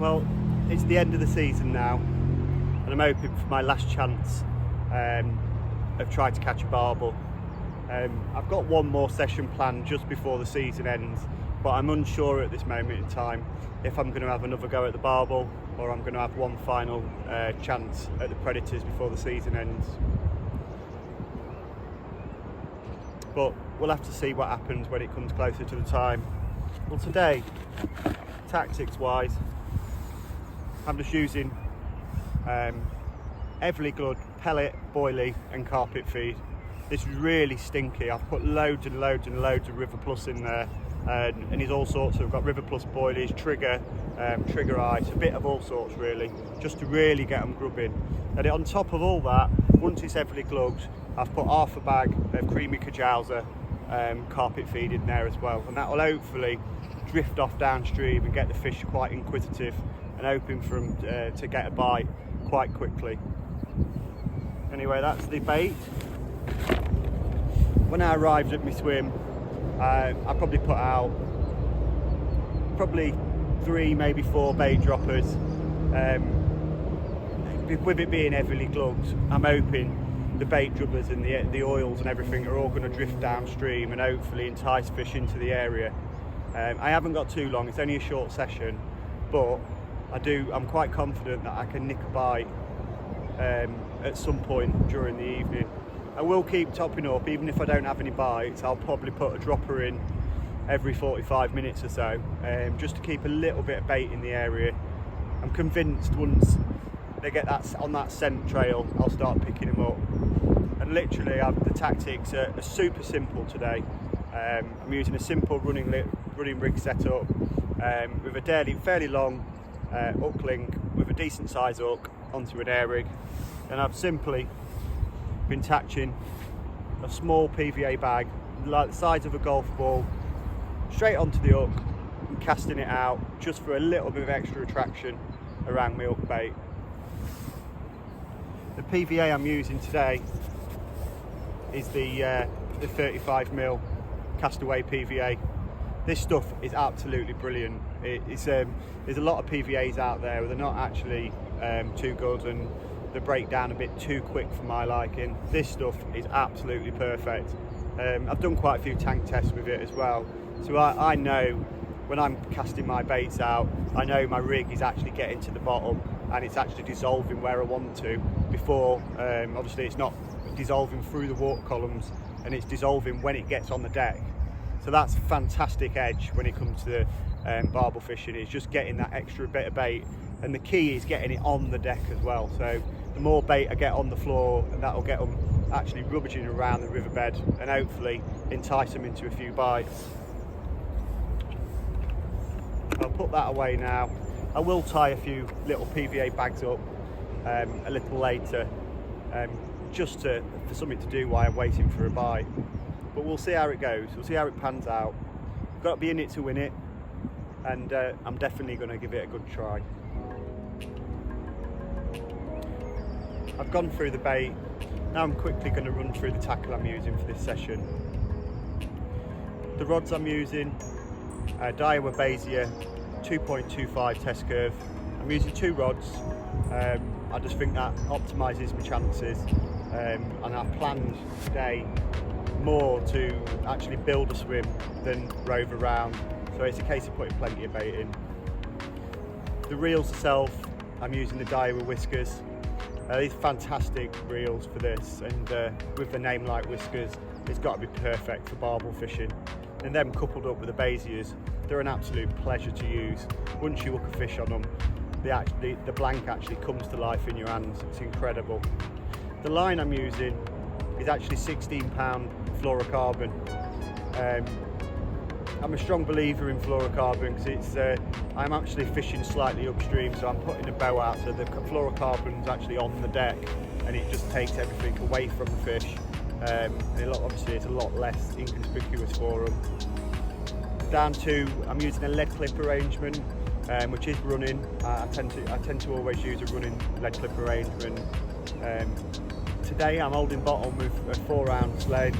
Well, it's the end of the season now, and I'm hoping for my last chance of trying to catch a barbel. I've got one more session planned just before the season ends, but I'm unsure at this moment in time if I'm going to have another go at the barbel or I'm going to have one final chance at the predators before the season ends. But we'll have to see what happens when it comes closer to the time. Well, today, tactics wise, I'm just using heavily glued pellet, boilie and carpet feed. This is really stinky. I've put loads and loads and loads of River Plus in there, and it's all sorts. I've got River Plus boilies, trigger ice, a bit of all sorts really, just to really get them grubbing. And on top of all that, once it's heavily glued, I've put half a bag of creamy Kajauza carpet feed in there as well, and that will hopefully drift off downstream and get the fish quite inquisitive and hoping for them to get a bite quite quickly. Anyway, that's the bait. When I arrived at my swim, I probably put out probably 3, maybe 4 bait droppers. With it being heavily glued, I'm hoping the bait drubbers and the oils and everything are all going to drift downstream and hopefully entice fish into the area. I haven't got too long, it's only a short session, but I'm quite confident that I can nick a bite at some point during the evening. I will keep topping up, even if I don't have any bites. I'll probably put a dropper in every 45 minutes or so, just to keep a little bit of bait in the area. I'm convinced once they get on that scent trail, I'll start picking them up. And literally, the tactics are super simple today. I'm using a simple running rig setup with a fairly long hook link with a decent size hook onto an air rig, and I've simply been attaching a small PVA bag like the size of a golf ball straight onto the hook and casting it out just for a little bit of extra attraction around my hook bait. The PVA I'm using today is the 35 Mil Castaway Pva. This stuff is absolutely brilliant. There's a lot of PVAs out there, they're not actually too good and they break down a bit too quick for my liking. This stuff is absolutely perfect. I've done quite a few tank tests with it as well, so I know when I'm casting my baits out, I know my rig is actually getting to the bottom and it's actually dissolving where I want to before, obviously it's not dissolving through the water columns and it's dissolving when it gets on the deck. So that's a fantastic edge when it comes to barbel fishing, is just getting that extra bit of bait, and the key is getting it on the deck as well. So the more bait I get on the floor, and that'll get them actually rummaging around the riverbed and hopefully entice them into a few bites. I'll put that away now. I will tie a few little PVA bags up a little later, just for something to do while I'm waiting for a bite. But we'll see how it goes, we'll see how it pans out. I've got to be in it to win it, and I'm definitely going to give it a good try. I've gone through the bait, now I'm quickly going to run through the tackle I'm using for this session. The rods I'm using, Daiwa Bezier 2.25 test curve. I'm using 2 rods, I just think that optimises my chances, and I've planned today more to actually build a swim than rove around, so it's a case of putting plenty of bait in. The reels itself, I'm using the Daiwa Whiskers. These are fantastic reels for this, and with the name like Whiskers, it's got to be perfect for barbel fishing. And them coupled up with the Beziers, they're an absolute pleasure to use. Once you hook a fish on them, the blank actually comes to life in your hands. It's incredible. The line I'm using is actually 16-pound fluorocarbon. I'm a strong believer in fluorocarbon because I'm actually fishing slightly upstream, so I'm putting a bow out, so the fluorocarbon's actually on the deck and it just takes everything away from the fish. And obviously it's a lot less inconspicuous for them. Down to, I'm using a lead clip arrangement, which is running. I tend to always use a running lead clip arrangement. Today I'm holding bottom with a 4-ounce lead.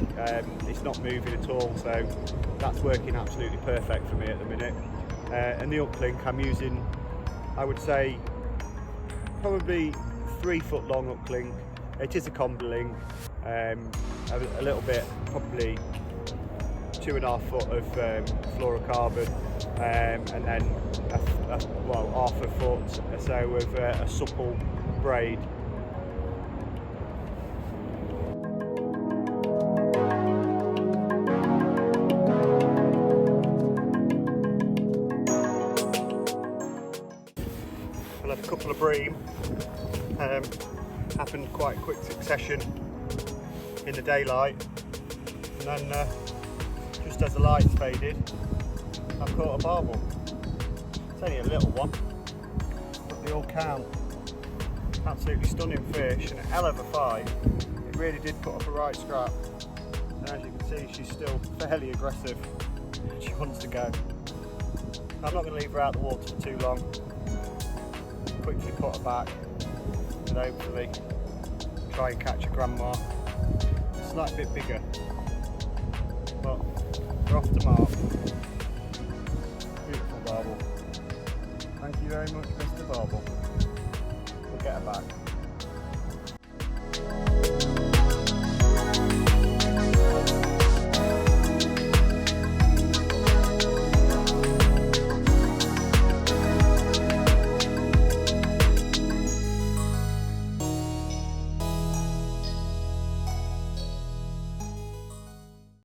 It's not moving at all, so that's working absolutely perfect for me at the minute. And the hook link, I'm using I would say probably 3 foot long hook link. It is a combling, a little bit, probably 2.5 foot of fluorocarbon, and then well, half a foot or so of a supple braid. I'll have a couple of bream. Happened quite quick succession in the daylight, and then just as the lights faded, I caught a barbel. It's only a little one, but they all count. Absolutely stunning fish and a hell of a fight. It really did put up a right scrap, and as you can see, she's still fairly aggressive. She wants to go. I'm not going to leave her out of the water for too long. Quickly put her back and hopefully try and catch a grandma. A slight bit bigger, but we're off to mark. Beautiful barbel. Thank you very much, Mr. Barbel. We'll get her back.